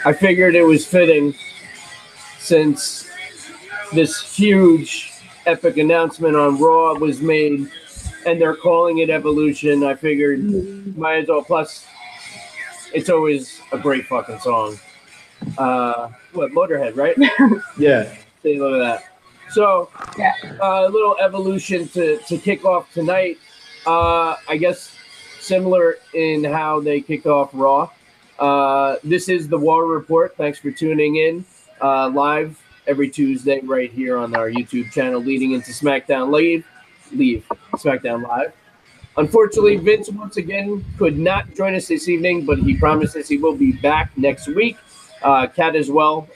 I figured it was fitting since this huge epic announcement on Raw was made and they're calling it Evolution. I figured might as well. Plus, it's always a great fucking song. What, Motorhead, right? Yeah. Say look at that. So, a little Evolution to kick off tonight. I guess similar in how they kick off Raw. This is the War Report. Thanks for tuning in live every Tuesday right here on our YouTube channel leading into SmackDown SmackDown Live. Unfortunately, Vince once again could not join us this evening, but he promises he will be back next week. Kat as well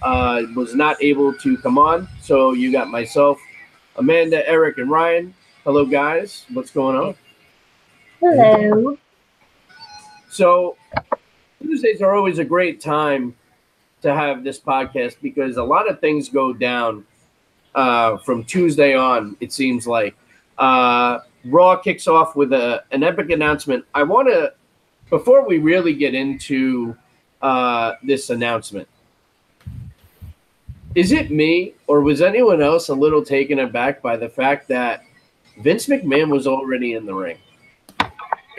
was not able to come on, so you got myself, Amanda, Eric, and Ryan. Hello, guys. What's going on? Hello. So Tuesdays are always a great time to have this podcast because a lot of things go down from Tuesday on, it seems like. Raw kicks off with an epic announcement. I want to, before we really get into this announcement, is it me or was anyone else a little taken aback by the fact that Vince McMahon was already in the ring?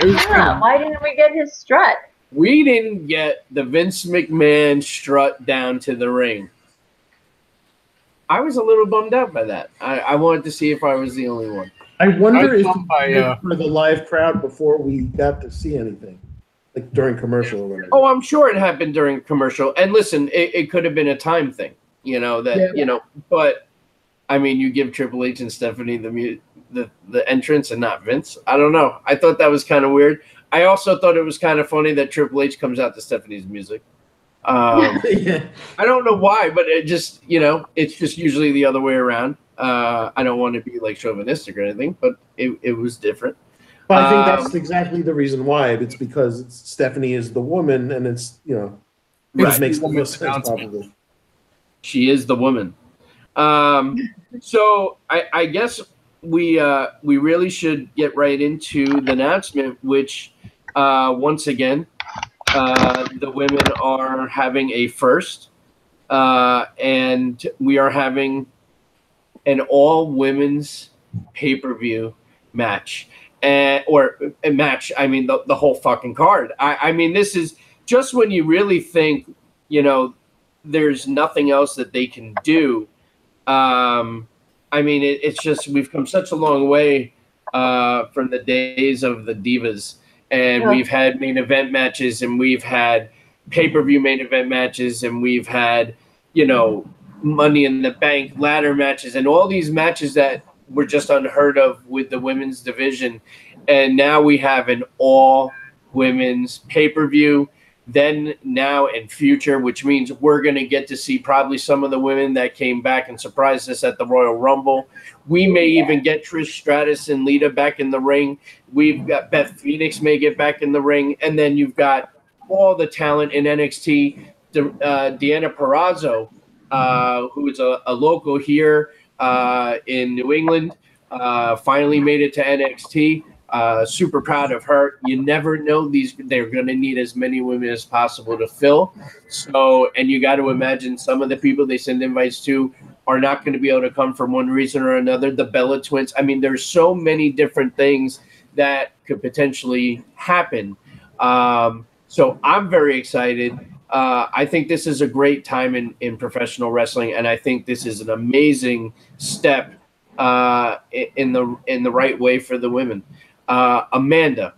Yeah, why didn't we get his strut? We didn't get the Vince McMahon strut down to the ring. I was a little bummed out by that. I wanted to see if I was the only one. I wonder if for the live crowd before we got to see anything, like during commercial or whatever. Oh, I'm sure it happened during commercial. And listen, it could have been a time thing, but I mean, you give Triple H and Stephanie the entrance and not Vince. I don't know. I thought that was kind of weird. I also thought it was kind of funny that Triple H comes out to Stephanie's music. I don't know why, but it just, it's just usually the other way around. I don't want to be like chauvinistic or anything, but it was different. But I think that's exactly the reason why. It's because Stephanie is the woman, and it's it makes the most sense probably. She is the woman. So I guess we really should get right into the announcement, which once again the women are having a first, and we are having an all-women's pay-per-view match. Or a match, I mean, the whole fucking card. I mean, this is just when you really think, there's nothing else that they can do. I mean, it's just we've come such a long way from the days of the Divas. And we've had main event matches, and we've had pay-per-view main event matches, and we've had, Money in the Bank ladder matches, and all these matches that were just unheard of with the women's division. And now we have an all-women's pay-per-view, then, now, and future, which means we're going to get to see probably some of the women that came back and surprised us at the Royal Rumble. We may even get Trish Stratus and Lita back in the ring. We've got Beth Phoenix may get back in the ring. And then you've got all the talent in NXT. Deanna Purrazzo, who is a local here in New England, finally made it to NXT. Super proud of her. You never know they're going to need as many women as possible to fill. So, and you got to imagine some of the people they send invites to are not going to be able to come for one reason or another. The Bella Twins. I mean, there's so many different things that could potentially happen. So I'm very excited. I think this is a great time in professional wrestling, and I think this is an amazing step in the right way for the women. Amanda,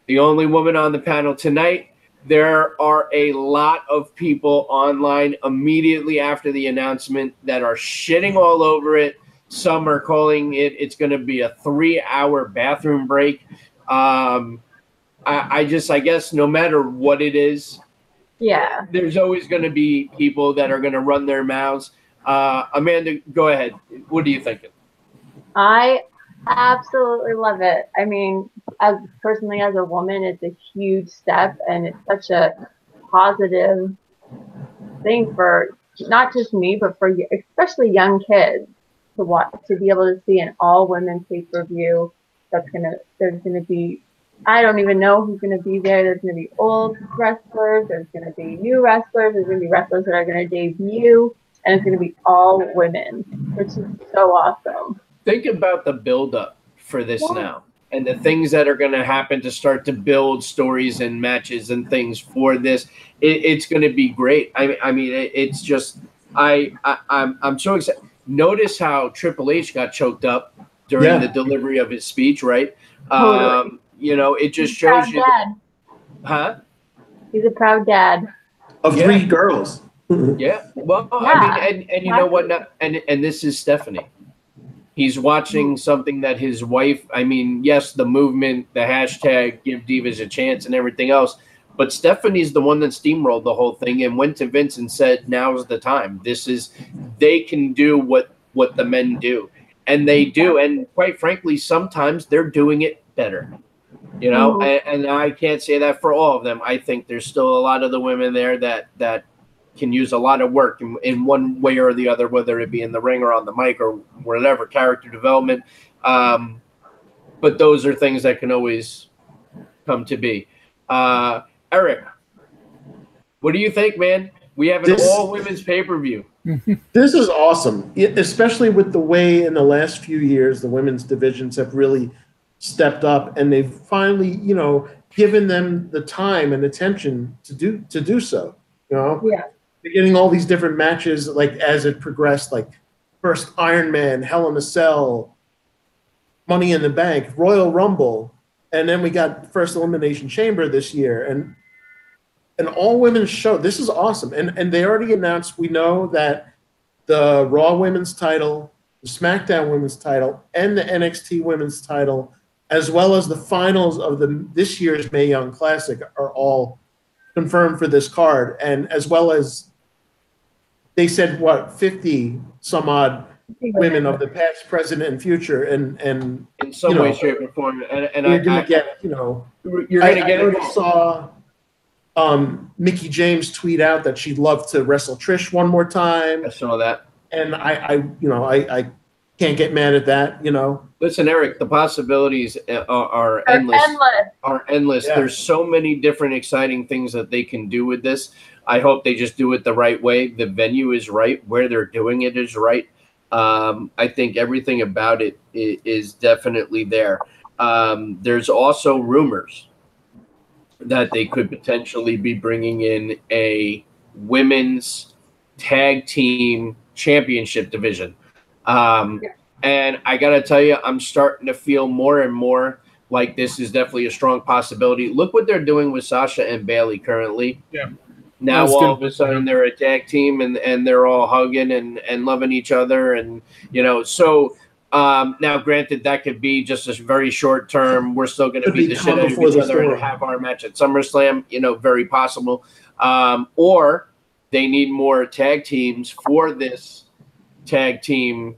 the only woman on the panel tonight. There are a lot of people online immediately after the announcement that are shitting all over it. Some are calling it's going to be a 3-hour bathroom break. I guess no matter what it is, there's always going to be people that are going to run their mouths. Amanda, go ahead. What are you thinking? I absolutely love it. I mean, as a woman, it's a huge step, and it's such a positive thing for not just me, but for especially young kids to watch, to be able to see an all-women pay-per-view. There's gonna be I don't even know who's going to be there. There's going to be old wrestlers. There's going to be new wrestlers. There's going to be wrestlers that are going to debut. And it's going to be all women, which is so awesome. Think about the build-up for this now and the things that are going to happen to start to build stories and matches and things for this. It's going to be great. I mean, it's just I'm so excited. Notice how Triple H got choked up during the delivery of his speech, right? Totally. You know, it just shows you. Dad. Huh? He's a proud dad. Of 3 girls. Yeah. Well, I mean, and you know what? And this is Stephanie. He's watching something that his wife, I mean, yes, the movement, the hashtag, give divas a chance and everything else. But Stephanie's the one that steamrolled the whole thing and went to Vince and said, now's the time. They can do what the men do. And they do. And quite frankly, sometimes they're doing it better. You know, and I can't say that for all of them. I think there's still a lot of the women there that can use a lot of work in one way or the other, whether it be in the ring or on the mic or whatever, character development. But those are things that can always come to be. Eric, what do you think, man? We have an all-women's pay-per-view. This is awesome, especially with the way in the last few years the women's divisions have really stepped up, and they've finally, you know, given them the time and attention to do so. You know, they're getting all these different matches, like as it progressed, like first Iron Man, Hell in a Cell, Money in the Bank, Royal Rumble, and then we got first Elimination Chamber this year, and an all-women's show. This is awesome, and they already announced. We know that the Raw Women's title, the SmackDown Women's title, and the NXT Women's title, as well as the finals of this year's Mae Young Classic, are all confirmed for this card, and as well as they said 50 some odd women of the past, present, and future, and in some way, shape, or form, and you're gonna get, you know, you're gonna get. I already saw Mickie James tweet out that she'd love to wrestle Trish one more time. I saw that, and I can't get mad at that. You know, listen, Eric, the possibilities are endless. Are endless. Yeah. There's so many different exciting things that they can do with this. I hope they just do it the right way. The venue is right. Where they're doing it is right. I think everything about it is definitely there. There's also rumors that they could potentially be bringing in a women's tag team championship division. And I got to tell you, I'm starting to feel more and more like this is definitely a strong possibility. Look what they're doing with Sasha and Bayley currently. Yeah. Now all of a sudden they're a tag team and they're all hugging and loving each other. And, you know, so now granted that could be just a very short term. We're still going to beat the shit out of each other and have our match at SummerSlam, you know, very possible. Or they need more tag teams for this tag team,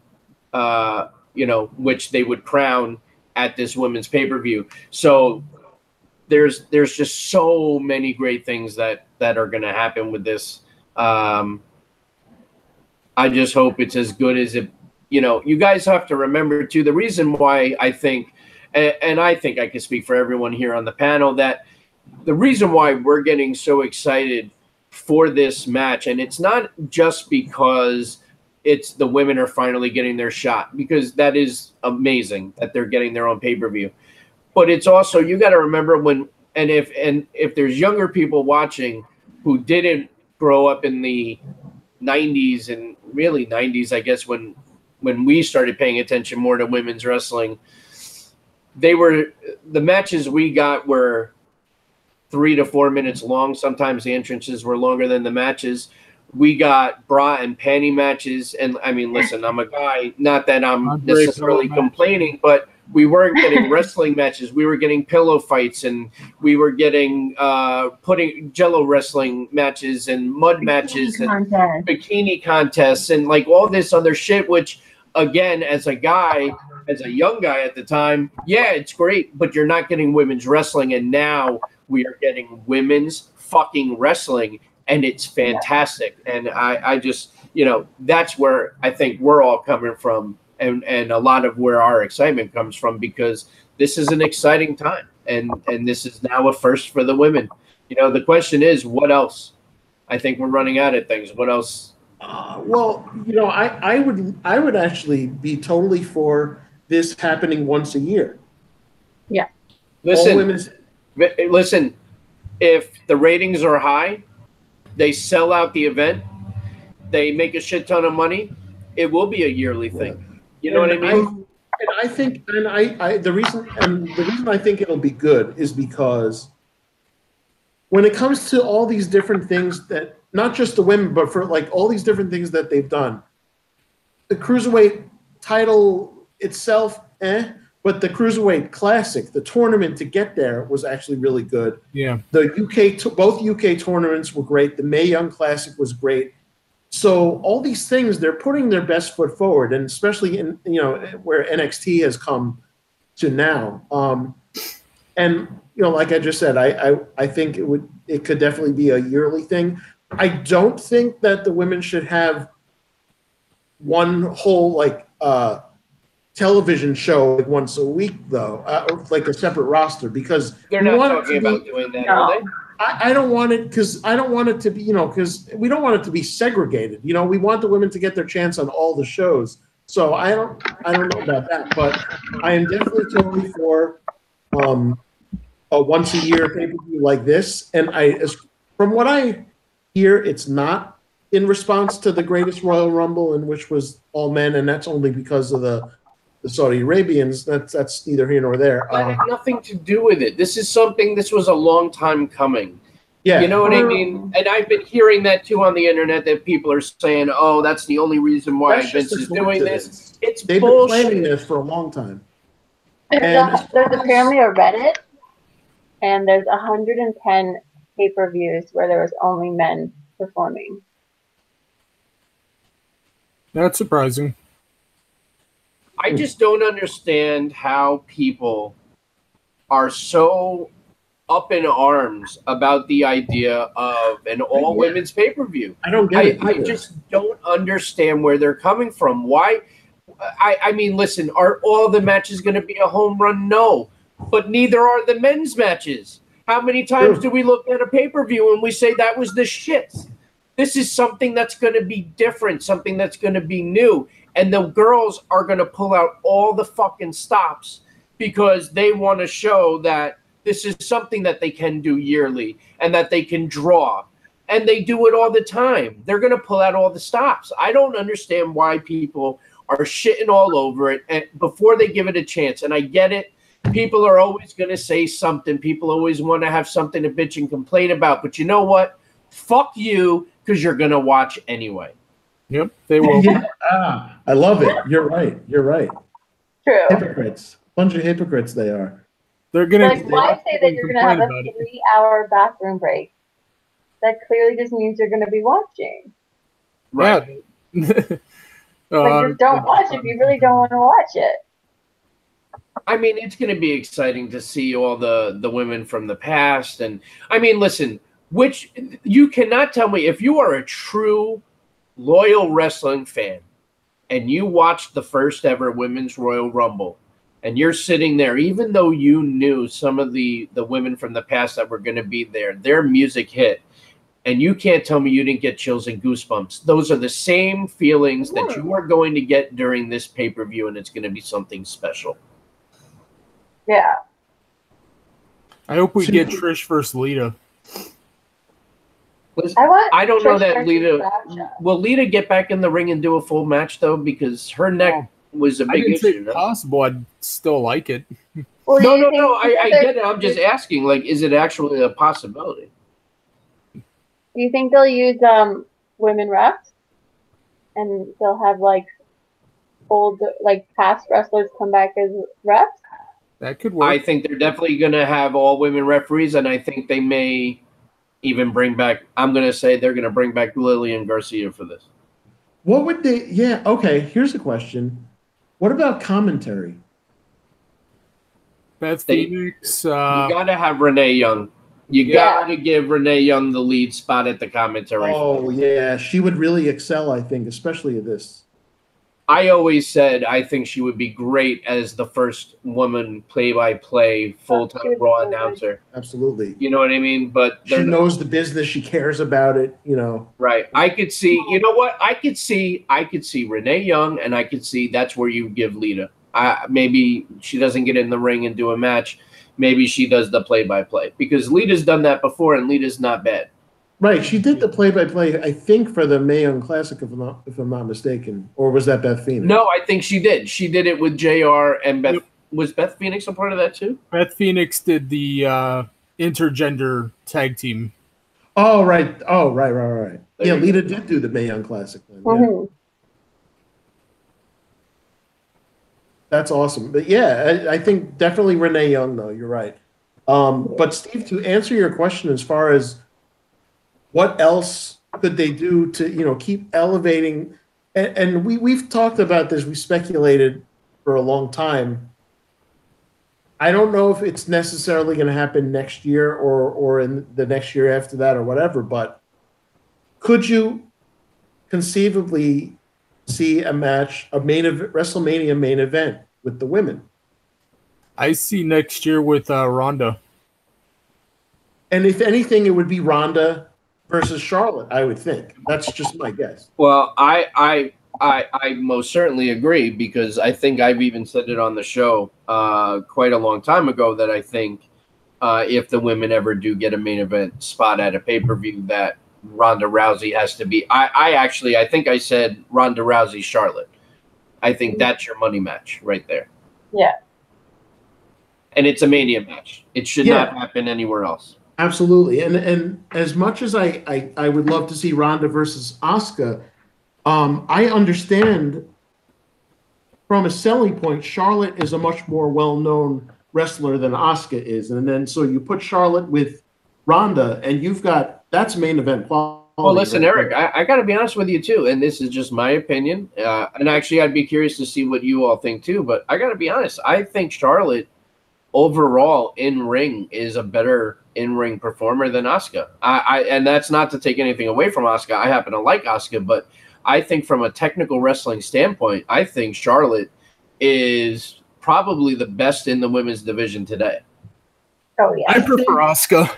you know, which they would crown at this women's pay-per-view. So there's just so many great things that are going to happen with this. I just hope it's as good as it, you know, you guys have to remember too, the reason why I think, and I think I can speak for everyone here on the panel, that the reason why we're getting so excited for this match, and it's not just because it's the women are finally getting their shot, because that is amazing that they're getting their own pay-per-view. But it's also, you got to remember when, and if there's younger people watching who didn't grow up in the 90s and really 90s, I guess, when we started paying attention more to women's wrestling, the matches we got were 3 to 4 minutes long. Sometimes the entrances were longer than the matches. We got bra and panty matches. And I mean, listen, I'm a guy, not that I'm necessarily complaining, but we weren't getting wrestling matches. We were getting pillow fights, and we were getting putting Jello wrestling matches and mud matches and bikini contests and like all this other shit, which again, as a young guy at the time, yeah, it's great, but you're not getting women's wrestling. And now we are getting women's fucking wrestling, and it's fantastic. And I just, you know, that's where I think we're all coming from. And a lot of where our excitement comes from, because this is an exciting time. and this is now a first for the women. You know, the question is, what else? I think we're running out of things. What else? Well, you know, I would actually be totally for this happening once a year. Yeah. Listen. If the ratings are high, they sell out the event, they make a shit ton of money, it will be a yearly thing. You know what I mean? I think the reason I think it'll be good is because when it comes to all these different things that, not just the women, but for like all these different things that they've done, the Cruiserweight title itself, but the Cruiserweight Classic, the tournament to get there, was actually really good. Yeah. The both UK tournaments were great. The Mae Young Classic was great. So all these things, they're putting their best foot forward, and especially in, you know, where NXT has come to now. And you know, like I just said, I think it could definitely be a yearly thing. I don't think that the women should have one whole television show like once a week, though, or like a separate roster, because they're not talking about doing that, are they? I don't want it, because I don't want it to be, you know, because we don't want it to be segregated. You know, we want the women to get their chance on all the shows. So I don't know about that, but I am definitely totally for a once a year pay-per-view like this. And from what I hear, it's not in response to the Greatest Royal Rumble, in which was all men, and that's only because of the Saudi Arabians. That's neither here nor there. That had nothing to do with it. This was a long time coming. Yeah. You know what I mean? And I've been hearing that too on the internet, that people are saying, oh, that's the only reason why Vince is doing this. They've been planning this for a long time. There's apparently a Reddit, and there's 110 pay-per-views where there was only men performing. That's surprising. I just don't understand how people are so up in arms about the idea of an all-women's pay-per-view. I don't get it. I just don't understand where they're coming from. Why? I mean, listen, are all the matches going to be a home run? No. But neither are the men's matches. How many times do we look at a pay-per-view and we say that was the shit? This is something that's going to be different, something that's going to be new. And the girls are going to pull out all the fucking stops because they want to show that this is something that they can do yearly and that they can draw. And they do it all the time. They're going to pull out all the stops. I don't understand why people are shitting all over it and before they give it a chance. And I get it. People are always going to say something. People always want to have something to bitch and complain about. But you know what? Fuck you, because you're going to watch anyway. Yep, they will. I love it. You're right. True. Hypocrites. Bunch of hypocrites they are. They're gonna. Like, why say that you're gonna have a 3-hour bathroom break? That clearly just means you're gonna be watching. Right. Just don't watch if you really don't want to watch it. I mean, it's going to be exciting to see all the women from the past. And I mean, listen, which you cannot tell me if you are a true loyal wrestling fan and you watched the first ever Women's Royal Rumble and you're sitting there, even though you knew some of the women from the past that were going to be there, their music hit, and you can't tell me you didn't get chills and goosebumps. Those are the same feelings that you are going to get during this pay-per-view, and it's going to be something special. Yeah. I hope we get Trish versus Lita. I don't know that Lita. Will Lita get back in the ring and do a full match though? Because her neck was a big issue. It's possible. I'd still like it. Well, no. I get it. I'm just asking. Like, is it actually a possibility? Do you think they'll use women refs, and they'll have old past wrestlers come back as refs? That could work. I think they're definitely going to have all women referees, and I think they may even bring back. I'm going to say they're going to bring back Lillian Garcia for this. What would they? Yeah. Okay. Here's a question. What about commentary? Beth Phoenix. You got to have Renee Young. You got to give Renee Young the lead spot at the commentary. Oh yeah, she would really excel. I think, especially at this. I always said I think she would be great as the first woman play-by-play full-time Raw announcer. Absolutely. You know what I mean? But she knows the business. She cares about it. You know. Right. I could see. You know what? I could see Renee Young, and I could see that's where you give Lita. Maybe she doesn't get in the ring and do a match. Maybe she does the play-by-play because Lita's done that before, and Lita's not bad. Right, she did the play-by-play, I think, for the Mae Young Classic, if I'm not mistaken, or was that Beth Phoenix? No, I think she did. She did it with JR and Beth. Yep. Was Beth Phoenix a part of that too? Beth Phoenix did the intergender tag team. Oh right. Yeah, Lita did do the Mae Young Classic then. Yeah. That's awesome. But yeah, I think definitely Renee Young, though. You're right. But Steve, to answer your question as far as what else could they do to, keep elevating? And we've talked about this. We speculated for a long time. I don't know if it's necessarily going to happen next year or in the next year after that or whatever, but could you conceivably see a match, WrestleMania main event with the women? I see next year with Ronda. And if anything, it would be Ronda versus Charlotte, I would think. That's just my guess. Well, I most certainly agree because I think I've even said it on the show quite a long time ago that I think if the women ever do get a main event spot at a pay-per-view that Ronda Rousey has to be. I think I said Ronda Rousey Charlotte. I think that's your money match right there. Yeah. And it's a Mania match. It should not happen anywhere else. Absolutely. And as much as I would love to see Ronda versus Asuka, I understand from a selling point, Charlotte is a much more well-known wrestler than Asuka is. And then so you put Charlotte with Ronda and that's main event quality. Well, listen, Eric, I got to be honest with you, too, and this is just my opinion. And actually, I'd be curious to see what you all think, too. But I got to be honest. I think Charlotte, overall, in-ring, is a better in-ring performer than Asuka. And that's not to take anything away from Asuka. I happen to like Asuka, but I think from a technical wrestling standpoint, I think Charlotte is probably the best in the women's division today. Oh, yeah. I prefer Asuka.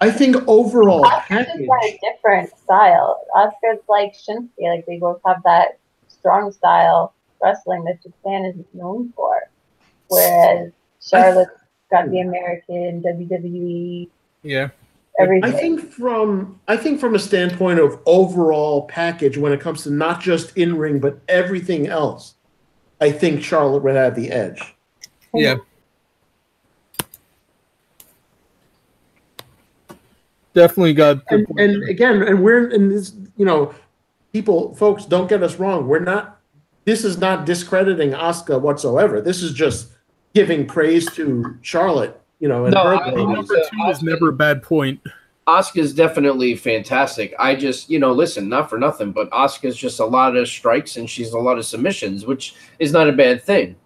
I think overall Asuka's got a different style. Asuka's like Shinsuke. Like they both have that strong style wrestling that Japan is known for. Whereas Charlotte's got the American WWE. Yeah. Everything. I think from a standpoint of overall package when it comes to not just in-ring but everything else, I think Charlotte would have the edge. Yeah. Definitely got and again, and we're in this, folks, don't get us wrong. This is not discrediting Asuka whatsoever. This is just giving praise to Charlotte, and number two is never a bad point. Asuka's definitely fantastic. I just, listen, not for nothing, but Asuka's just a lot of strikes and she's a lot of submissions, which is not a bad thing.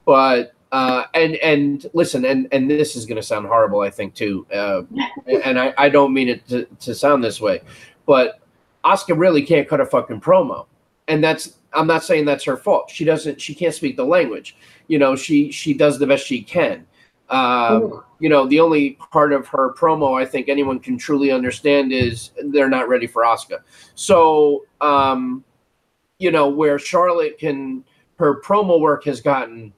But and listen, and this is going to sound horrible, I think, too. And I don't mean it to sound this way, but Asuka really can't cut a fucking promo. And I'm not saying that's her fault. She can't speak the language. She does the best she can. The only part of her promo I think anyone can truly understand is they're not ready for Asuka. So, where Charlotte her promo work has gotten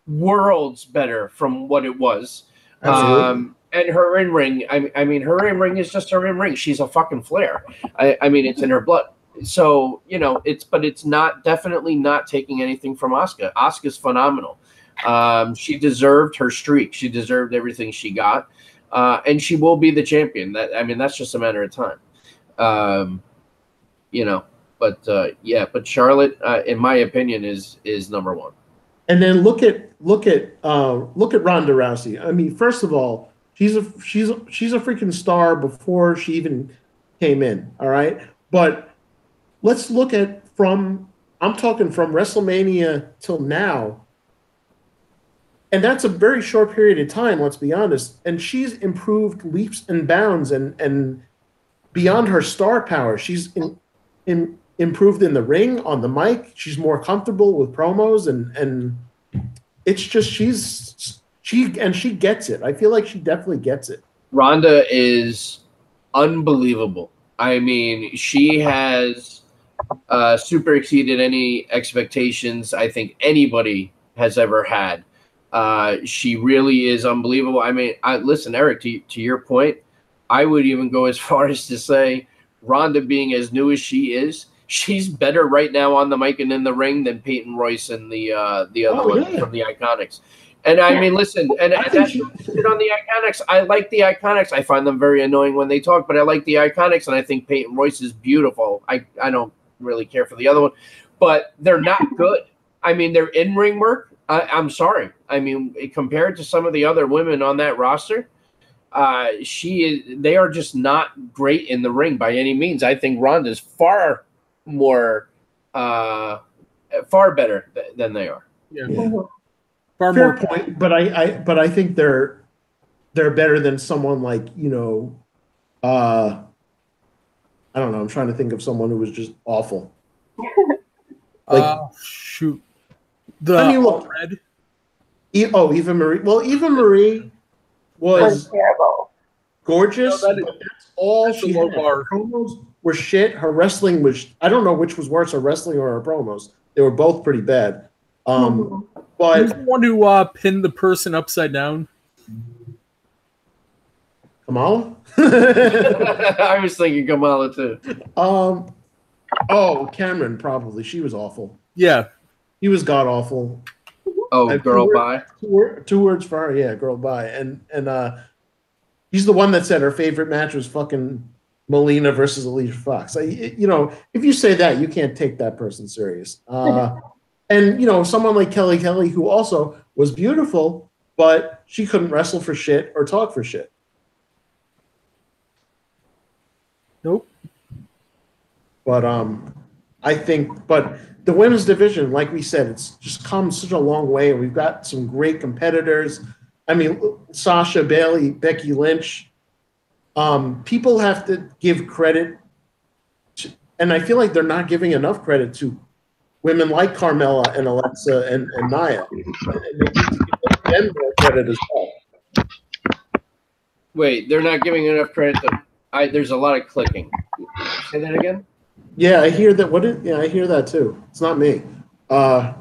worlds better from what it was. And her in-ring, I mean, her in-ring is just her in-ring. She's a fucking flair. I mean, it's in her blood. So, it's definitely not taking anything from Asuka. Asuka's phenomenal. She deserved her streak. She deserved everything she got. And she will be the champion. That's just a matter of time. But Charlotte, in my opinion, is number one. And then look at Ronda Rousey. I mean, first of all, she's a freaking star before she even came in. All right, but let's look at I'm talking from WrestleMania till now, and that's a very short period of time. Let's be honest. And she's improved leaps and bounds, and beyond her star power, she's improved in the ring, on the mic. She's more comfortable with promos, and it's just she gets it. I feel like she definitely gets it. Ronda is unbelievable. I mean, she has super exceeded any expectations I think anybody has ever had. She really is unbelievable. I mean, listen, Eric, to your point, I would even go as far as to say Ronda, being as new as she is, she's better right now on the mic and in the ring than Peyton Royce and the other one from the Iconics. And I mean, listen, and that's on the Iconics. I like the Iconics. I find them very annoying when they talk, but I like the Iconics, and I think Peyton Royce is beautiful. I don't really care for the other one, but they're not good. I mean, their in-ring work, I'm sorry. I mean, compared to some of the other women on that roster, they are just not great in the ring by any means. I think Ronda's far better than they are. Yeah. Fair point, but I think they're better than someone like, I don't know. I'm trying to think of someone who was just awful. Shoot. Look, Red. Eva Marie. Well, Eva Marie was terrible, gorgeous. No, but that's all she had. Her promos were shit. Her wrestling was. I don't know which was worse, her wrestling or her promos. They were both pretty bad. But who's the one who pinned the person upside down? Kamala? I was thinking Kamala too. Cameron probably. She was awful. Yeah. He was god awful. Oh, girl bye. Two words for her, yeah, girl bye. And he's the one that said her favorite match was fucking Melina versus Alicia Fox. If you say that, you can't take that person serious. And someone like Kelly Kelly, who also was beautiful, but she couldn't wrestle for shit or talk for shit. Nope. But I think, the women's division, like we said, it's just come such a long way, and we've got some great competitors. I mean, Sasha, Bayley, Becky Lynch. People have to give credit and I feel like they're not giving enough credit to women like Carmella and Alexa and Nia. And they need to give them more credit as well. Wait, they're not giving enough credit to. There's a lot of clicking. Say that again. Yeah, I hear that. Yeah, I hear that too. It's not me. I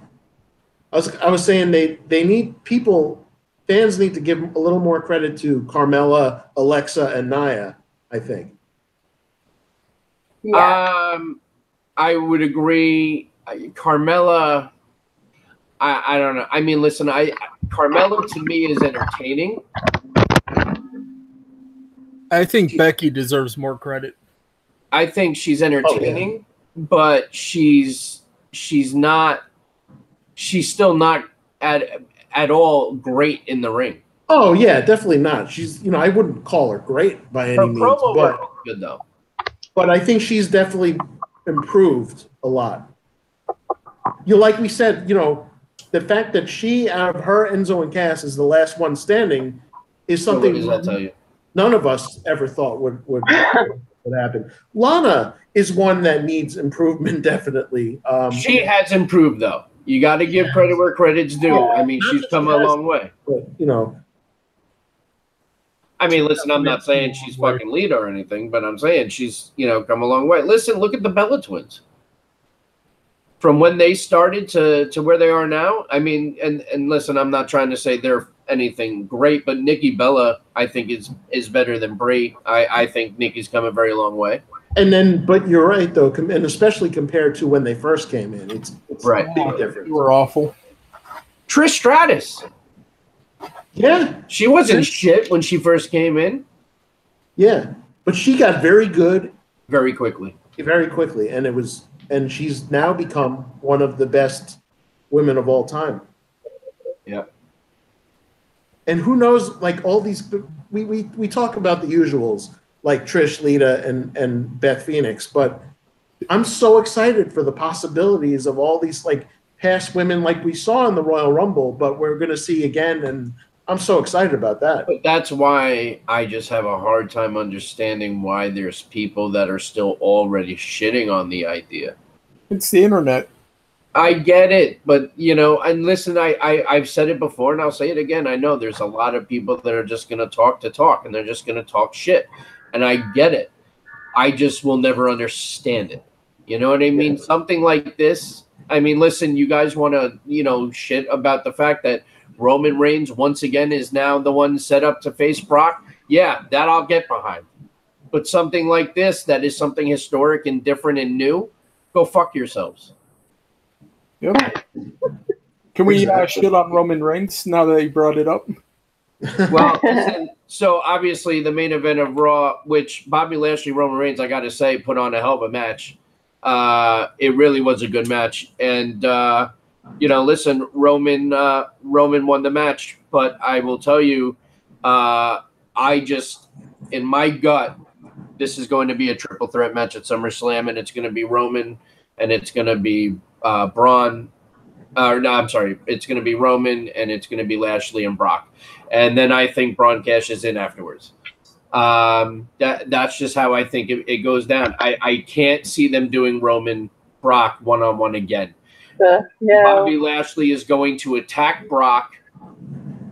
was saying they need people. Fans need to give a little more credit to Carmella, Alexa, and Nia. I think. Yeah. I would agree. Carmella. I don't know. I mean, listen. Carmella to me is entertaining. Oh, I think Becky deserves more credit. I think she's entertaining, but she's not. She's still not at all great in the ring. Oh yeah, definitely not. She's I wouldn't call her great by any means, promo work is good though. But I think she's definitely improved a lot. Like we said, the fact that she, out of her, Enzo, and Cass is the last one standing is something What does that tell you? None of us ever thought would happen. Lana is one that needs improvement, definitely. She has improved, though. You got to give credit where credit's due. Yeah, I mean, she's come a long way. But, I mean, listen, I'm not saying she's fucking Lita or anything, but I'm saying she's, come a long way. Listen, look at the Bella Twins. From when they started to where they are now, I mean, and listen, I'm not trying to say they're anything great, but Nikki Bella, I think, is better than Brie. I think Nikki's come a very long way. But you're right, though, and especially compared to when they first came in. It's right. A big difference. You were awful. Trish Stratus. Yeah. She wasn't shit when she first came in. Yeah. But she got very good. Very quickly. Very quickly. And she's now become one of the best women of all time. Yeah. And who knows, like all these, we talk about the usuals, like Trish, Lita, and Beth Phoenix, but I'm so excited for the possibilities of all these like past women like we saw in the Royal Rumble, but we're going to see again, and I'm so excited about that. But that's why I just have a hard time understanding why there's people that are still already shitting on the idea. It's the internet. I get it, but and listen, I've said it before and I'll say it again. I know there's a lot of people that are just going to talk and they're just going to talk shit. And I get it. I just will never understand it. You know what I mean? Yeah. Something like this. I mean, listen, you guys want to, shit about the fact that Roman Reigns once again is now the one set up to face Brock. Yeah, that I'll get behind. But something like this, that is something historic and different and new, go fuck yourselves. Yep. Can we shit on Roman Reigns now that he brought it up? Well, listen, so obviously the main event of Raw, which Bobby Lashley, Roman Reigns, I got to say, put on a hell of a match. It really was a good match. And, listen, Roman won the match. But I will tell you, in my gut, this is going to be a triple threat match at SummerSlam, and it's going to be Roman, and it's going to be Braun. It's going to be Roman, and it's going to be Lashley and Brock. And then I think Braun cashes in afterwards. That's just how I think it goes down. I can't see them doing Roman Brock one-on-one again. No. Bobby Lashley is going to attack Brock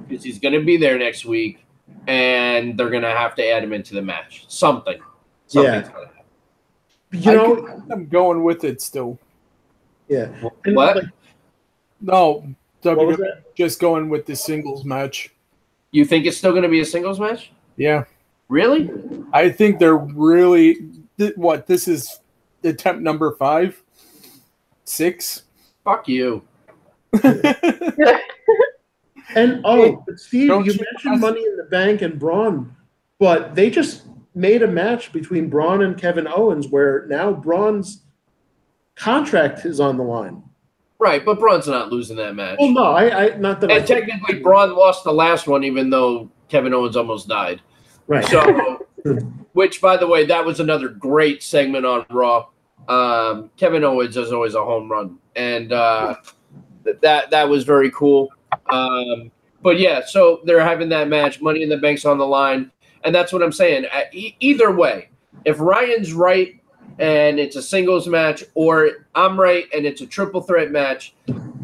because he's going to be there next week, and they're going to have to add him into the match. Something's going to happen. I'm going with it still. Yeah. What? No, was WWE just going with the singles match. You think it's still going to be a singles match? Yeah. Really? I think they're really this is attempt number 5? 6? Fuck you. And but Steve, you mentioned Money in the Bank and Braun, but they just made a match between Braun and Kevin Owens where now Braun's contract is on the line. Right, but Braun's not losing that match. Well, no, I not that. And technically, Braun lost the last one, even though Kevin Owens almost died. Right. So, which, by the way, that was another great segment on Raw. Kevin Owens is always a home run, and that was very cool. But yeah, so they're having that match. Money in the Bank's on the line, and that's what I'm saying. Either way, if Ryan's right and it's a singles match, or I'm right and it's a triple threat match,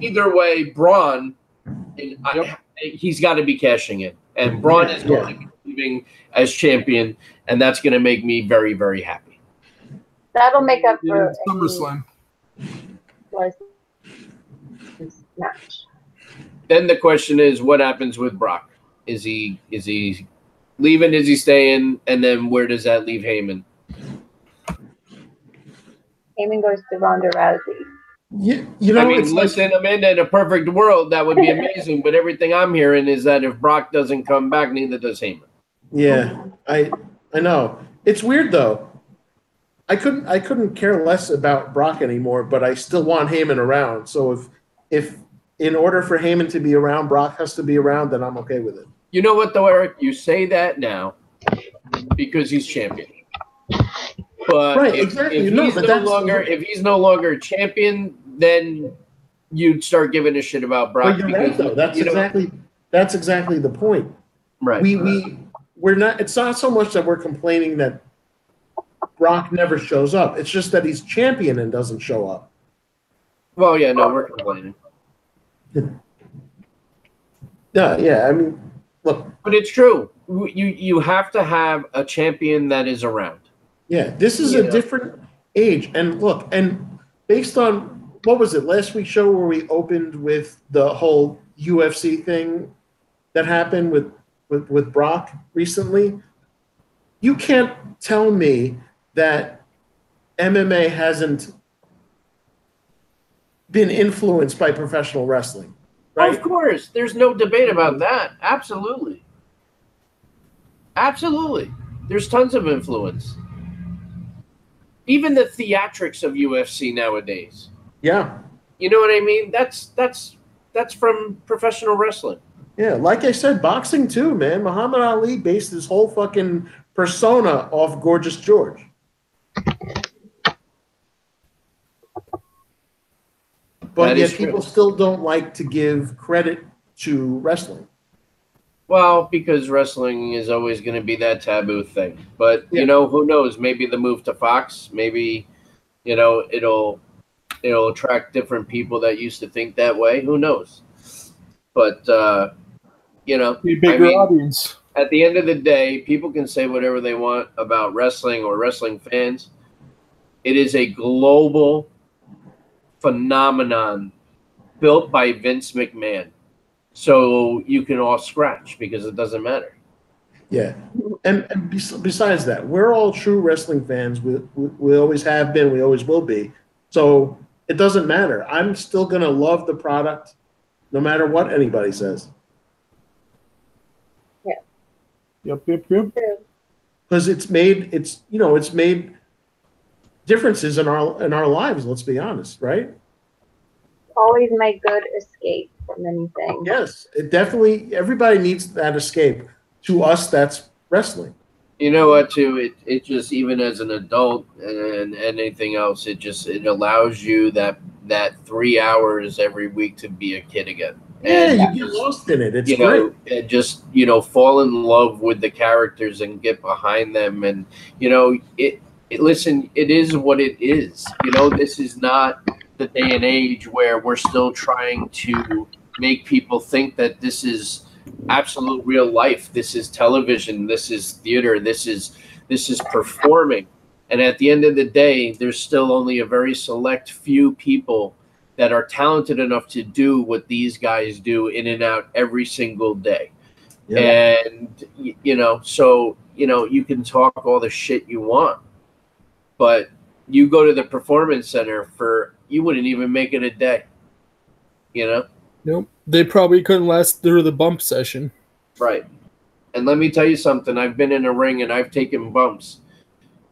either way, Braun, he's got to be cashing in, and Braun is going to be leaving as champion, and that's going to make me very, very happy. That'll make up for SummerSlam match. Then the question is, what happens with Brock? Is he leaving? Is he staying? And then where does that leave Heyman? Heyman goes to Ronda Rousey. Yeah, I mean, listen, Amanda, in a perfect world, that would be amazing. But everything I'm hearing is that if Brock doesn't come back, neither does Heyman. Yeah, I know. It's weird though. I couldn't care less about Brock anymore, but I still want Heyman around. So if in order for Heyman to be around, Brock has to be around, then I'm okay with it. You know what, though, Eric? You say that now because he's champion. But right, if exactly. If he's no longer champion, then you'd start giving a shit about Brock. But you're right, though. That's exactly the point. Right. We're not. It's not so much that we're complaining that Brock never shows up. It's just that he's champion and doesn't show up. Well, yeah, no, we're complaining. Yeah. I mean, look. But it's true. You have to have a champion that is around. Yeah, this is a different age. And look, and based on, what was it, last week's show where we opened with the whole UFC thing that happened with Brock recently, you can't tell me that MMA hasn't been influenced by professional wrestling, right? Of course. There's no debate about that. Absolutely. Absolutely. There's tons of influence. Even the theatrics of UFC nowadays. Yeah. You know what I mean? That's from professional wrestling. Yeah, like I said, boxing too, man. Muhammad Ali based his whole fucking persona off Gorgeous George. But yet people still don't like to give credit to wrestling. Well, because wrestling is always going to be that taboo thing. But, who knows? Maybe the move to Fox, maybe, it'll it'll attract different people that used to think that way. Who knows? But you know, Be a bigger audience. At the end of the day, people can say whatever they want about wrestling or wrestling fans. It is a global phenomenon built by Vince McMahon. So you can all scratch because it doesn't matter. Yeah. And besides that, we're all true wrestling fans. We always have been. We always will be. So it doesn't matter. I'm still going to love the product no matter what anybody says. Yep. Because it's made differences in our lives. Let's be honest, right? Always make good escape from anything. Yes, it definitely. Everybody needs that escape. To us, that's wrestling. You know what? Too, it just, even as an adult and anything else, it allows you that 3 hours every week to be a kid again. Yeah, and you get lost in it. It's you great. know, and just fall in love with the characters and get behind them, and listen, it is what it is. This is not the day and age where we're still trying to make people think that this is absolute real life. This is television. This is theater. This is performing. And at the end of the day, there's still only a very select few people that are talented enough to do what these guys do in and out every single day. Yeah. And, so, you can talk all the shit you want, but you go to the performance center you wouldn't even make it a day, Nope. They probably couldn't last through the bump session. Right. And let me tell you something. I've been in a ring and I've taken bumps,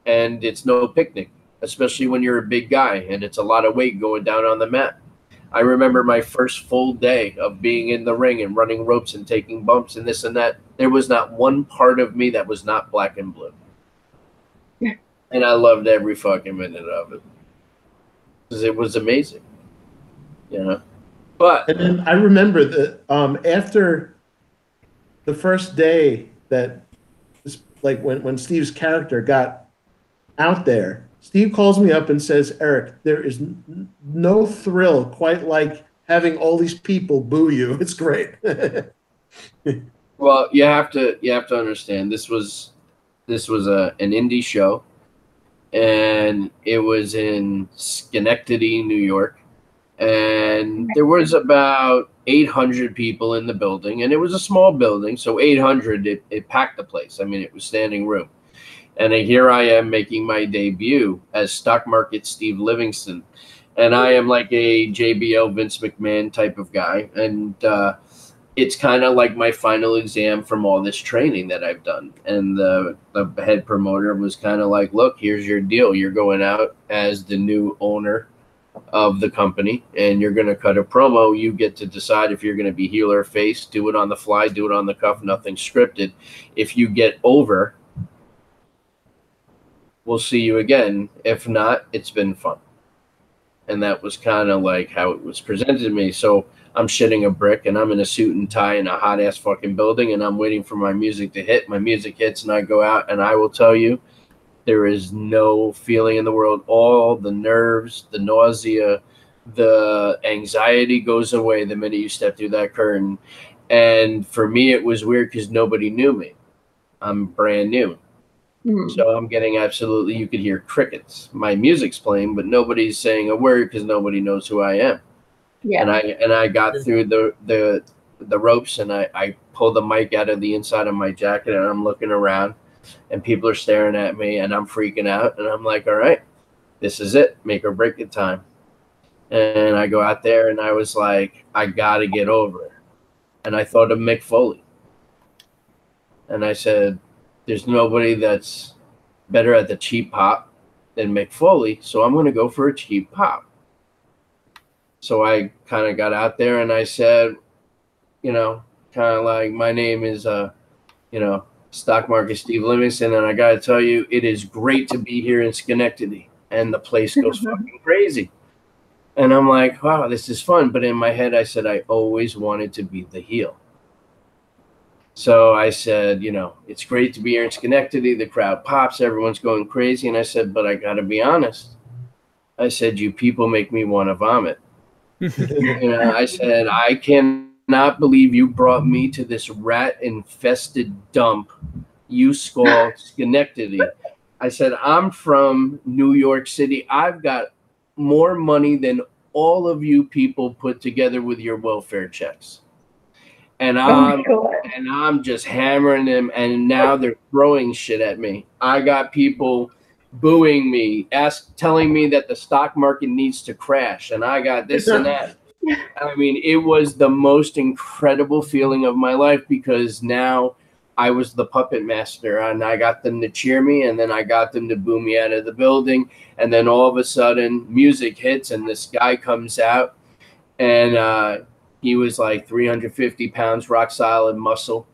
and it's no picnic, especially when you're a big guy and it's a lot of weight going down on the mat. I remember my first full day of being in the ring and running ropes and taking bumps and this and that. There was not one part of me that was not black and blue. And I loved every fucking minute of it. Because it was amazing. But and then I remember that after the first day that, like when Steve's character got out there, Steve calls me up and says, "Eric, there is no thrill quite like having all these people boo you. It's great." Well, you have to understand, this was an indie show, and it was in Schenectady, New York. And there was about 800 people in the building, and it was a small building, so 800, it packed the place. I mean, it was standing room. And here I am making my debut as Stock Market Steve Livingston, and I am like a JBL Vince McMahon type of guy, and it's kind of like my final exam from all this training that I've done. And the head promoter was kind of like, "Look, here's your deal. You're going out as the new owner of the company, and you're going to cut a promo. You get to decide if you're going to be heel or face. Do it on the fly, do it on the cuff, nothing scripted. If you get over, we'll see you again. If not, it's been fun." And that was kind of like how it was presented to me. So I'm shitting a brick, and I'm in a suit and tie in a hot ass fucking building, and I'm waiting for my music to hit. My music hits, and I go out, and I will tell you, there is no feeling in the world. All the nerves, the nausea, the anxiety goes away the minute you step through that curtain. And for me, it was weird because nobody knew me. I'm brand new. So I'm getting absolutely, you could hear crickets. My music's playing, but nobody's saying a word because nobody knows who I am. Yeah. And I got through the ropes, and I pulled the mic out of the inside of my jacket, and I'm looking around. And people are staring at me, and I'm freaking out. And I'm like, all right, this is it. Make or break it time. And I go out there, and I was like, I got to get over it. And I thought of Mick Foley. And I said, there's nobody that's better at the cheap pop than Mick Foley, so I'm going to go for a cheap pop. So I kind of got out there, and I said, kind of like, my name is, Stock Market Steve Livingston, and I got to tell you, it is great to be here in Schenectady, and the place goes fucking crazy. And I'm like, wow, this is fun. But in my head, I said, I always wanted to be the heel. So I said, it's great to be here in Schenectady. The crowd pops. Everyone's going crazy. And I said, but I got to be honest. I said, you people make me want to vomit. I said, I cannot believe you brought me to this rat-infested dump, Schenectady. I said, I'm from New York City. I've got more money than all of you people put together with your welfare checks. And I'm just hammering them, and now they're throwing shit at me. I got people booing me, telling me that the stock market needs to crash, and I got this and that. I mean, it was the most incredible feeling of my life, because now I was the puppet master, and I got them to cheer me, and then I got them to boo me out of the building, and then all of a sudden music hits, and this guy comes out, and he was like 350 pounds, rock solid muscle,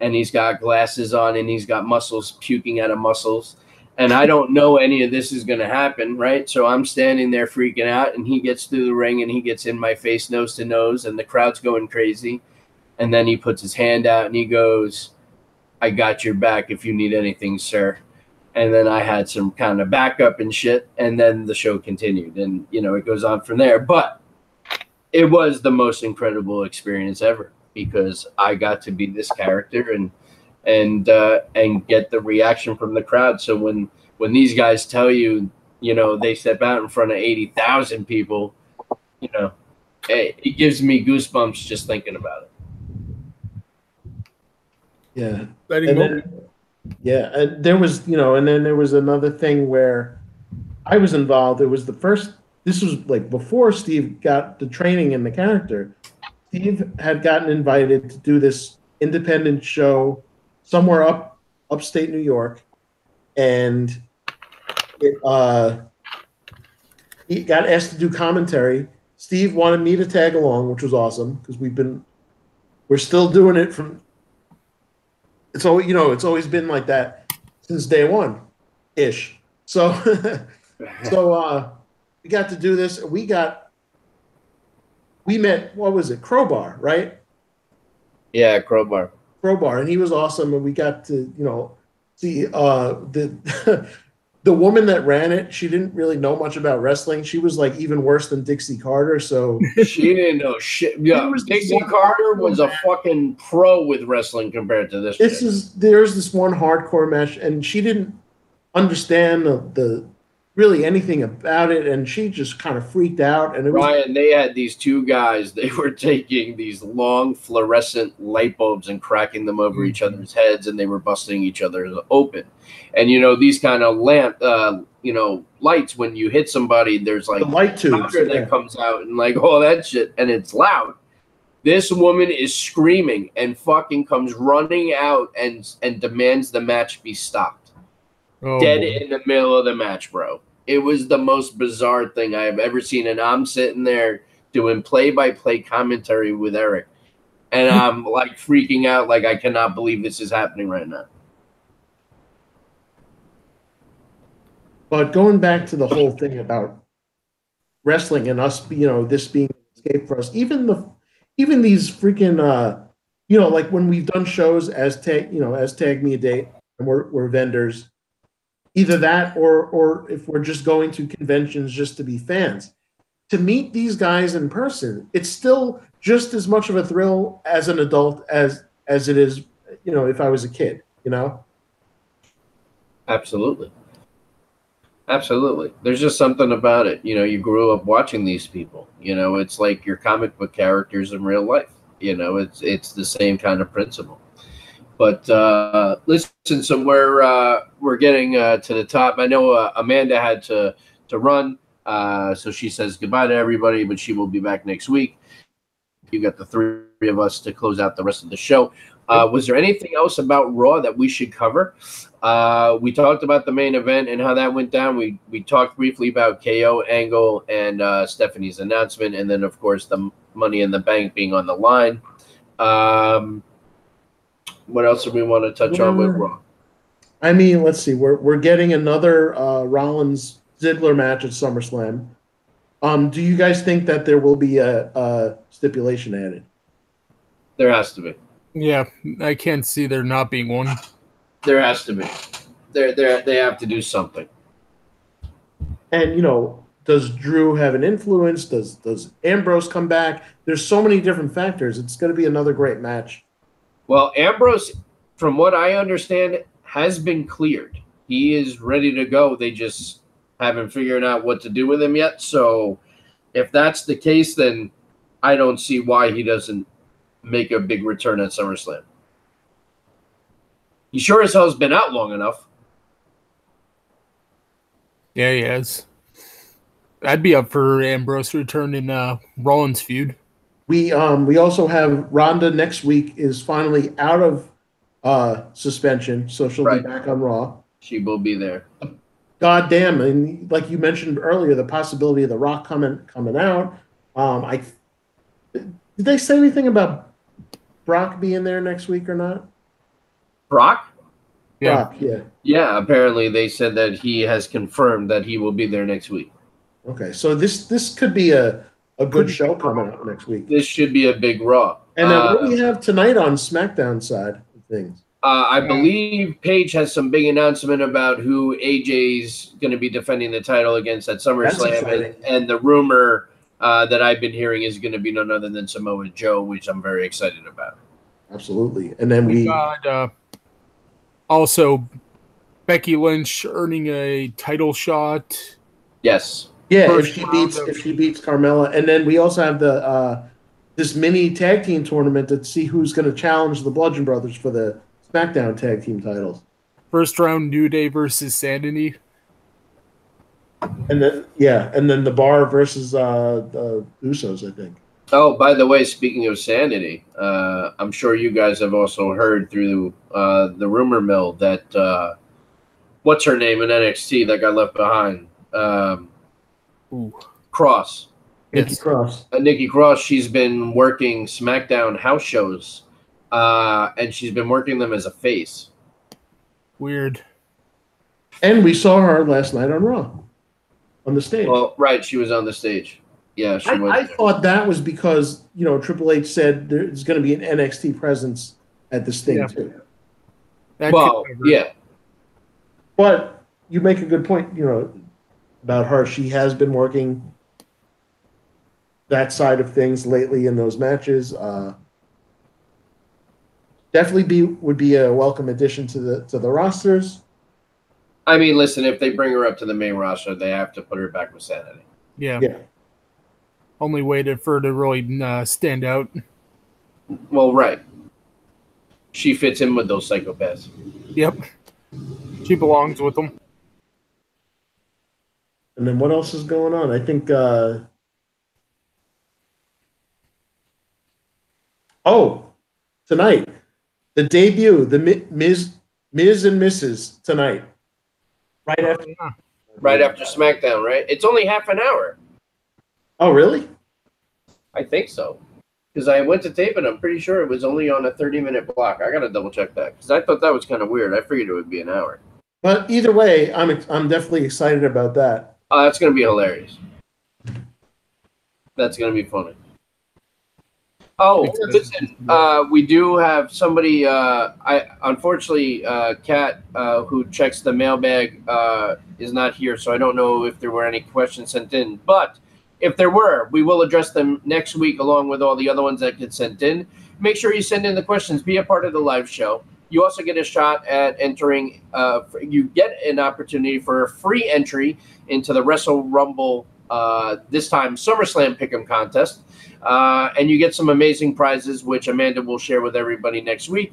and he's got glasses on, and he's got muscles puking out of muscles. And I don't know any of this is going to happen, right? So I'm standing there freaking out, and he gets through the ring, and he gets in my face nose to nose, and the crowd's going crazy. And then he puts his hand out, and he goes, I got your back if you need anything, sir. And then I had some kind of backup and shit, and then the show continued. And, it goes on from there. But it was the most incredible experience ever, because I got to be this character and get the reaction from the crowd. So when these guys tell you, they step out in front of 80,000 people, it gives me goosebumps just thinking about it. Yeah. And there was, and then there was another thing where I was involved. It was this was like before Steve got the training in the character. Steve had gotten invited to do this independent show somewhere upstate New York, and he got asked to do commentary. Steve wanted me to tag along, which was awesome, because we're still doing it from. It's always been like that since day one, ish. So, we got to do this. We met. What was it? Crowbar, right? Yeah, Crowbar, and he was awesome. And we got to see the woman that ran it. She didn't really know much about wrestling. She was like even worse than Dixie Carter. So she didn't know shit. Yeah, Dixie Carter was a fucking pro with wrestling compared to this. There's this one hardcore match, and she didn't understand the really anything about it, and she just kind of freaked out. And Ryan, they had these two guys. They were taking these long fluorescent light bulbs and cracking them over each other's heads, and they were busting each other open. And these kind of lamp, lights. When you hit somebody, there's like the light tubes that comes out and like all that shit, and it's loud. This woman is screaming and fucking comes running out and demands the match be stopped. Dead in the middle of the match, bro. It was the most bizarre thing I have ever seen, and I'm sitting there doing play-by-play commentary with Eric, and I'm like freaking out, like I cannot believe this is happening right now. But going back to the whole thing about wrestling and us, this being an escape for us, even these freaking, like when we've done shows as Tag Me a Date, and we're vendors. Either that or if we're just going to conventions just to be fans. To meet these guys in person, it's still just as much of a thrill as an adult as it is, if I was a kid, Absolutely. There's just something about it. You grew up watching these people. It's like your comic book characters in real life. It's the same kind of principle. But listen, so we're getting to the top. I know Amanda had to run, so she says goodbye to everybody, but she will be back next week. You got the three of us to close out the rest of the show. Was there anything else about Raw that we should cover? We talked about the main event and how that went down. We talked briefly about KO, Angle, and Stephanie's announcement, and then, of course, the Money in the Bank being on the line. What else do we want to touch on with Raw? I mean, let's see. We're getting another Rollins Ziggler match at SummerSlam. Do you guys think that there will be a stipulation added? There has to be. Yeah, I can't see there not being one. There has to be. They have to do something. And does Drew have an influence? Does Ambrose come back? There's so many different factors. It's going to be another great match. Well, Ambrose, from what I understand, has been cleared. He is ready to go. They just haven't figured out what to do with him yet. So if that's the case, then I don't see why he doesn't make a big return at SummerSlam. He sure as hell has been out long enough. Yeah, he has. I'd be up for Ambrose return in Rollins feud. We also have Ronda next week is finally out of suspension, so she'll be back on Raw. She will be there. God damn, and like you mentioned earlier, the possibility of The Rock coming out. Did they say anything about Brock being there next week or not? Brock? Yeah. Brock, yeah. Yeah, apparently they said that he has confirmed that he will be there next week. Okay, so this could be a good show coming up next week. This should be a big Raw. And then what do we have tonight on SmackDown side of things? I believe Paige has some big announcement about who AJ's going to be defending the title against at SummerSlam. And the rumor that I've been hearing is going to be none other than Samoa Joe, which I'm very excited about. Absolutely. And then we got also Becky Lynch earning a title shot. Yes. Yeah, if she beats Carmella. And then we also have the this mini tag team tournament to see who's going to challenge the Bludgeon Brothers for the SmackDown tag team titles. First round, New Day versus Sanity. And then the Bar versus the Usos, I think. Oh, by the way, speaking of Sanity, I'm sure you guys have also heard through the rumor mill that what's her name in NXT that got left behind? Cross. Nikki Cross. Nikki Cross, she's been working SmackDown house shows, and she's been working them as a face. Weird. And we saw her last night on Raw, on the stage. Well, right, she was on the stage. Yeah, she was. I thought that was because, Triple H said there's going to be an NXT presence at this thing, too. Well, yeah. But you make a good point, about her. She has been working that side of things lately in those matches. Definitely would be a welcome addition to the rosters. I mean, listen, if they bring her up to the main roster, they have to put her back with Sanity. Yeah. Only way for her to really stand out. Well, right. She fits in with those psychopaths. Yep. She belongs with them. And then what else is going on? I think tonight, the debut, the Miz and Mrs. tonight. Right after SmackDown, right? It's only half an hour. Oh, really? I think so. Because I went to tape and I'm pretty sure it was only on a 30-minute block. I got to double check that because I thought that was kind of weird. I figured it would be an hour. But either way, I'm definitely excited about that. That's going to be hilarious. That's going to be funny. Oh, listen, we do have somebody, unfortunately, Kat, who checks the mailbag, is not here, so I don't know if there were any questions sent in. But if there were, we will address them next week along with all the other ones that get sent in. Make sure you send in the questions. Be a part of the live show. You also get a shot at entering. You get an opportunity for a free entry into the Wrestle Rumble, this time SummerSlam Pick'em contest. And you get some amazing prizes, which Amanda will share with everybody next week.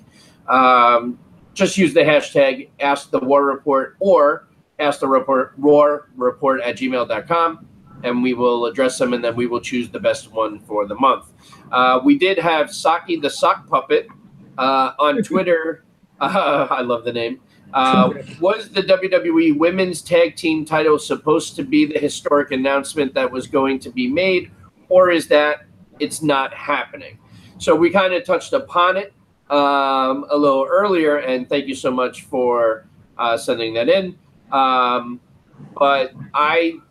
Just use the hashtag AskTheWarReport or AskTheWarReport@gmail.com, and we will address them, and then we will choose the best one for the month. We did have Saki the Sock Puppet on Twitter. I love the name. Was the WWE Women's Tag Team title supposed to be the historic announcement that was going to be made, or is that it's not happening? So we kind of touched upon it a little earlier, and thank you so much for sending that in. But I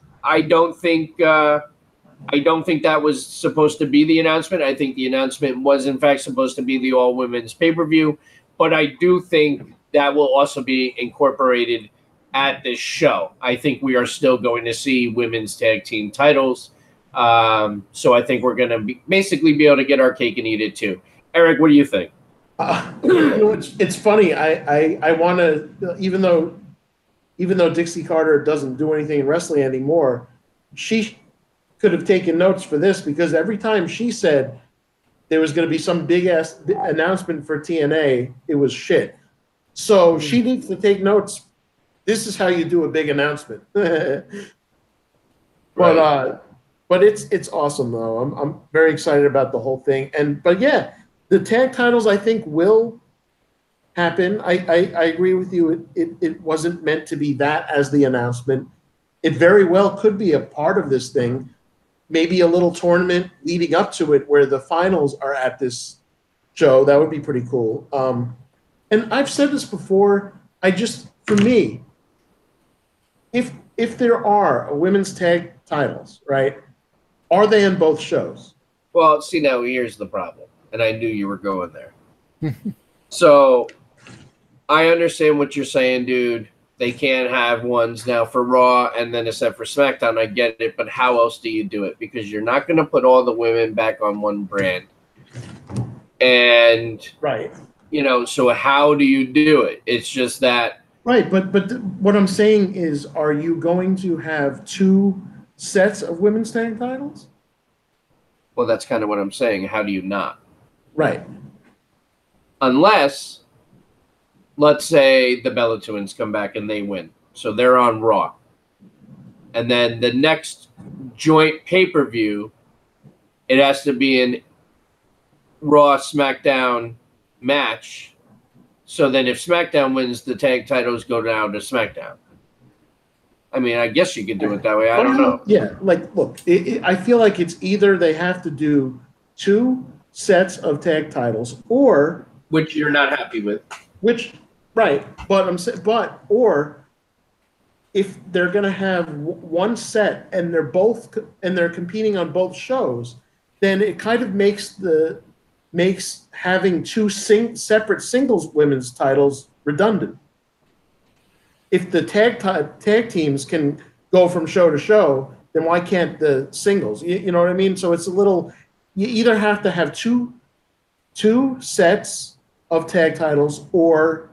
don't think that was supposed to be the announcement. I think the announcement was in fact supposed to be the all women's pay-per-view, but I do think that will also be incorporated at this show. I think we are still going to see women's tag team titles. So I think we're going to basically be able to get our cake and eat it too. Eric, what do you think? It's funny. I want to, even though Dixie Carter doesn't do anything in wrestling anymore, she could have taken notes for this, because every time she said there was going to be some big ass announcement for TNA, it was shit. So she needs to take notes. This is how you do a big announcement. But it's awesome though. I'm very excited about the whole thing. But yeah, the tag titles I think will happen. I agree with you. It wasn't meant to be that as the announcement. It very well could be a part of this thing. Maybe a little tournament leading up to it where the finals are at this show. That would be pretty cool. And I've said this before. For me, if there are women's tag titles, right, are they in both shows? Well, see, now here's the problem, and I knew you were going there. So I understand what you're saying, dude. They can't have ones now for Raw and then a set for SmackDown. I get it, but how else do you do it? Because you're not going to put all the women back on one brand. And, right, so how do you do it? It's just that. Right, but what I'm saying is, are you going to have two sets of women's tag titles? Well, that's kind of what I'm saying. How do you not? Right. Unless, let's say the Bella Twins come back and they win. So they're on Raw. And then the next joint pay-per-view, it has to be an Raw SmackDown match. So then if SmackDown wins, the tag titles go down to SmackDown. I mean, I guess you could do it that way. I don't know. Yeah, look, I feel like it's either they have to do two sets of tag titles, or which you're not happy with. Right, or if they're going to have one set and they're competing on both shows, then it kind of makes having two separate singles women's titles redundant. If the tag teams can go from show to show, then why can't the singles? You know what I mean? So it's you either have to have two sets of tag titles, or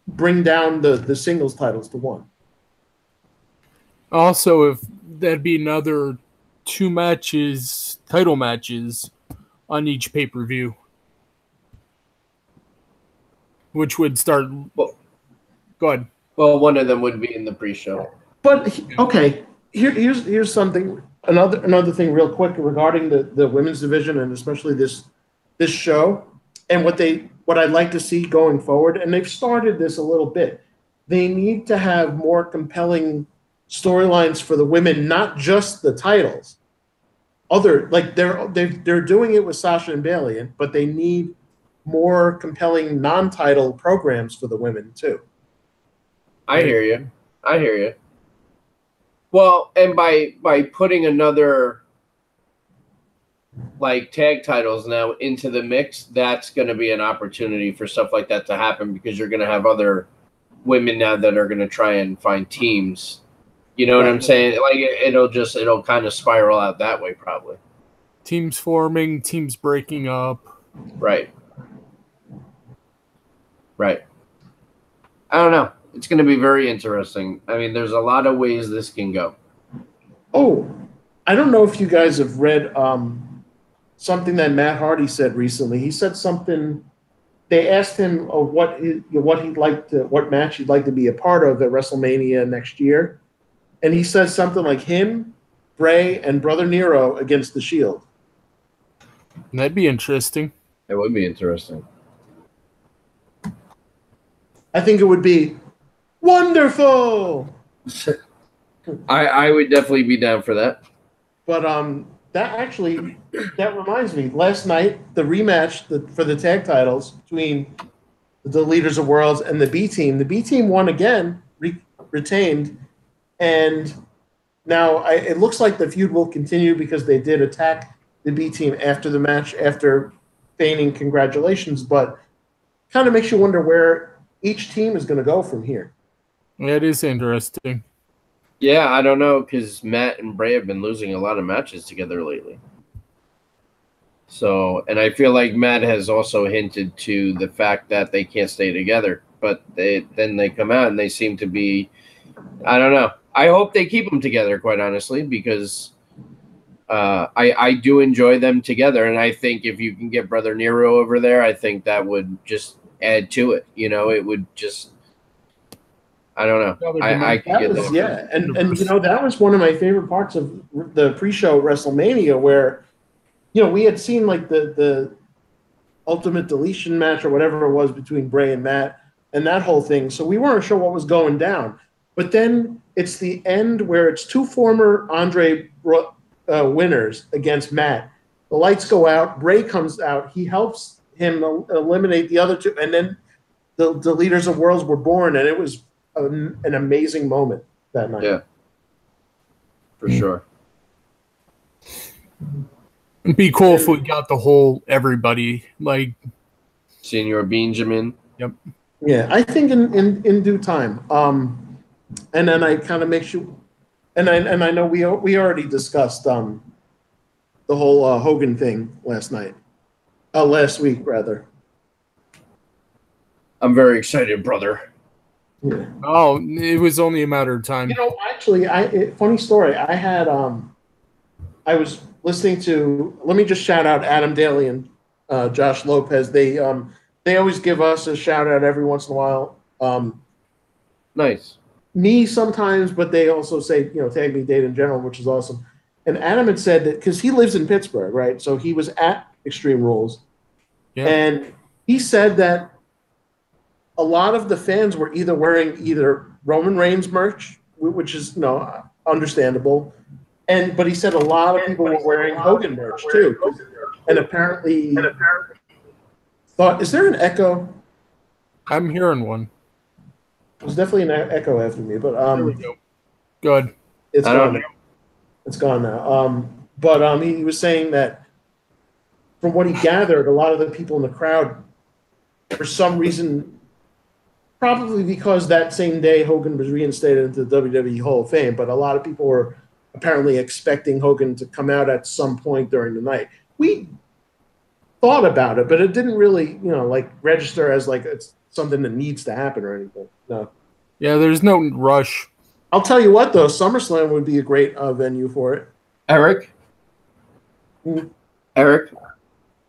bring down the singles titles to one. Also, if that'd be another title matches on each pay-per-view, which would start. Well, go ahead. Well, one of them would be in the pre-show. But okay, here's something. Another thing, real quick, regarding the women's division, and especially this show, and what I'd like to see going forward. And they've started this a little bit. They need to have more compelling storylines for the women, not just the titles. They're doing it with Sasha and Bayley, but they need more compelling non-title programs for the women too. I hear you. Well, and by putting another tag titles now into the mix, that's going to be an opportunity for stuff like that to happen, because you're going to have other women now that are going to try and find teams. You know what I'm saying? It'll kind of spiral out that way, probably. Teams forming, teams breaking up. Right. I don't know. It's going to be very interesting. I mean, there's a lot of ways this can go. Oh, I don't know if you guys have read something that Matt Hardy said recently. He said something. They asked him what match he'd like to be a part of at WrestleMania next year, and he said something like him, Bray, and Brother Nero against the Shield. That'd be interesting. It would be interesting. I think it would be wonderful. I would definitely be down for that. But that reminds me. Last night, the rematch for the tag titles between the Leaders of Worlds and the B Team. The B Team won again, retained, and now it looks like the feud will continue, because they did attack the B Team after the match, after feigning congratulations. But kind of makes you wonder where each team is going to go from here. It is interesting. Yeah, I don't know, because Matt and Bray have been losing a lot of matches together lately. So, and I feel like Matt has also hinted to the fact that they can't stay together, but then they come out and they seem to be, I don't know. I hope they keep them together, quite honestly, because I do enjoy them together, and I think if you can get Brother Nero over there, I think that would just add to it. It would just, I don't know. I could get that. Yeah, and that was one of my favorite parts of the pre-show WrestleMania, where we had seen like the Ultimate Deletion match or whatever it was between Bray and Matt and that whole thing. So we weren't sure what was going down. But then it's the end where it's two former Andre winners against Matt. The lights go out. Bray comes out. He helps him eliminate the other two. And then the Leaders of Worlds were born. And it was an amazing moment that night. Yeah, for sure. It'd be cool if we got the whole everybody, like Senor Benjamin. Yep. Yeah, I think in due time. And then I kind of make sure, and I know we already discussed the whole Hogan thing last week rather. I'm very excited, brother. Yeah. Oh, it was only a matter of time. Actually, funny story. I had I was listening to. Let me just shout out Adam Daly and Josh Lopez. They always give us a shout out every once in a while. Nice. Me sometimes, but they also say tag me date in general, which is awesome. And Adam had said that because he lives in Pittsburgh, right? So he was at Extreme Rules, and he said that a lot of the fans were either wearing Roman Reigns merch, which is understandable, but he said a lot of people were wearing Hogan merch too, and apparently thought, is there an echo? I'm hearing one. There's definitely an echo after me, but There we go. Good. It's gone now. It's gone now. But he was saying that from what he gathered, a lot of the people in the crowd, for some reason, probably because that same day Hogan was reinstated into the WWE Hall of Fame, but a lot of people were apparently expecting Hogan to come out at some point during the night. We thought about it, but it didn't really, register as like it's something that needs to happen or anything. No. Yeah, there's no rush. I'll tell you what, though, SummerSlam would be a great venue for it. Eric? Eric?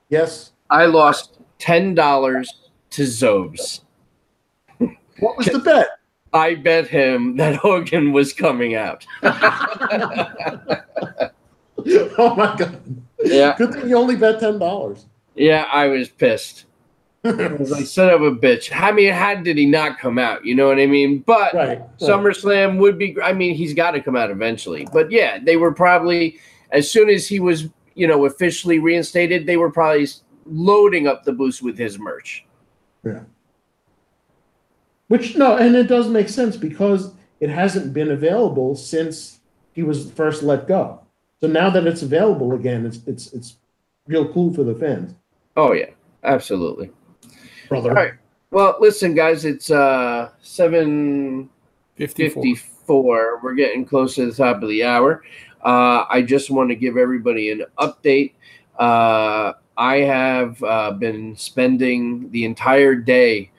Yes? I lost $10 to Zobes. What was the bet? I bet him that Hogan was coming out. Oh, my God. Yeah. Good thing you only bet $10. Yeah, I was pissed. I was like, son of a bitch. I mean, how did he not come out? You know what I mean? But right. SummerSlam would be, he's got to come out eventually. But yeah, they were probably, as soon as he was, officially reinstated, they were probably loading up the booth with his merch. Yeah. And it does make sense because it hasn't been available since he was first let go. So now that it's available again, it's real cool for the fans. Oh yeah, absolutely. Brother. All right. Well, listen, guys, it's 7:54. We're getting close to the top of the hour. I just want to give everybody an update. I have been spending the entire day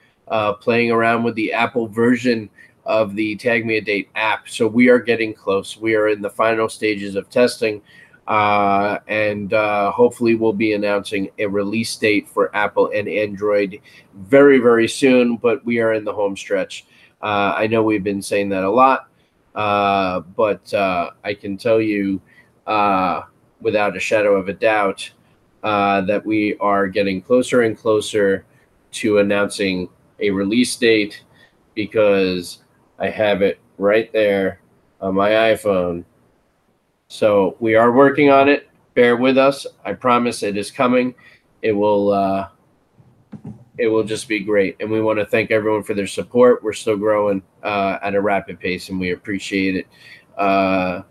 playing around with the Apple version of the Tag Me a Date app. So we are getting close. We are in the final stages of testing. And hopefully we'll be announcing a release date for Apple and Android very, very soon, but we are in the home stretch. I know we've been saying that a lot, but I can tell you without a shadow of a doubt that we are getting closer and closer to announcing a release date because I have it right there on my iPhone. So we are working on it. Bear with us. I promise it is coming. It will just be great. And we want to thank everyone for their support. We're still growing at a rapid pace, and we appreciate it. And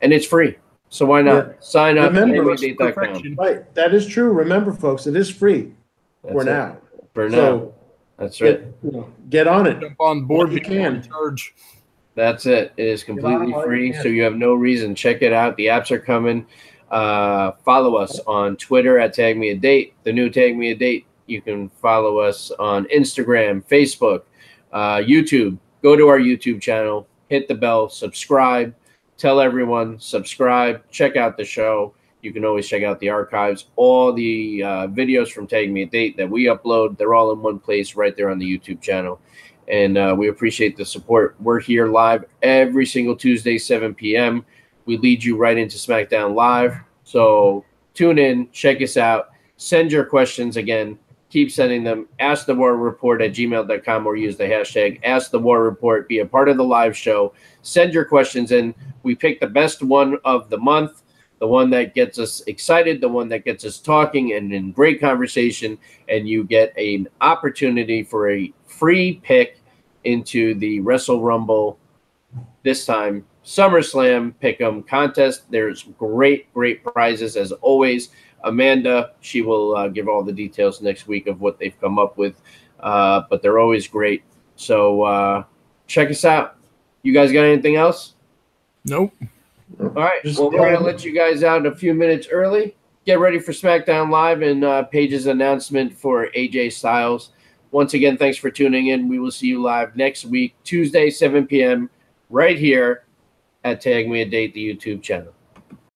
it's free. So why not? Sign up. Right. That is true. Remember, folks, it is free for now. For now. That's right. Get on it. Jump on board. You can. In charge. That's it. It is completely free, so you have no reason. Check it out. The apps are coming. Follow us on Twitter at Tag Me a Date. The new Tag Me a Date. You can follow us on Instagram, Facebook, YouTube. Go to our YouTube channel. Hit the bell. Subscribe. Tell everyone. Subscribe. Check out the show. You can always check out the archives. All the videos from Tag Me a Date that we upload, they're all in one place right there on the YouTube channel. And we appreciate the support. We're here live every single Tuesday, 7 p.m. We lead you right into SmackDown Live. So tune in, check us out. Send your questions again. Keep sending them. AskTheWarReport@gmail.com or use the hashtag AskTheWarReport. Be a part of the live show. Send your questions in. We pick the best one of the month, the one that gets us excited, the one that gets us talking and in great conversation, and you get an opportunity for a free pick into the Wrestle Rumble, this time SummerSlam Pick'em contest. There's great prizes as always. Amanda, she will give all the details next week of what they've come up with, but they're always great. So check us out. You guys got anything else? Nope. All right. Well, we're going to let you guys out a few minutes early. Get ready for SmackDown Live and Paige's announcement for AJ Styles. Once again, thanks for tuning in. We will see you live next week, Tuesday, 7 p.m., right here at Tag Me a Date, the YouTube channel.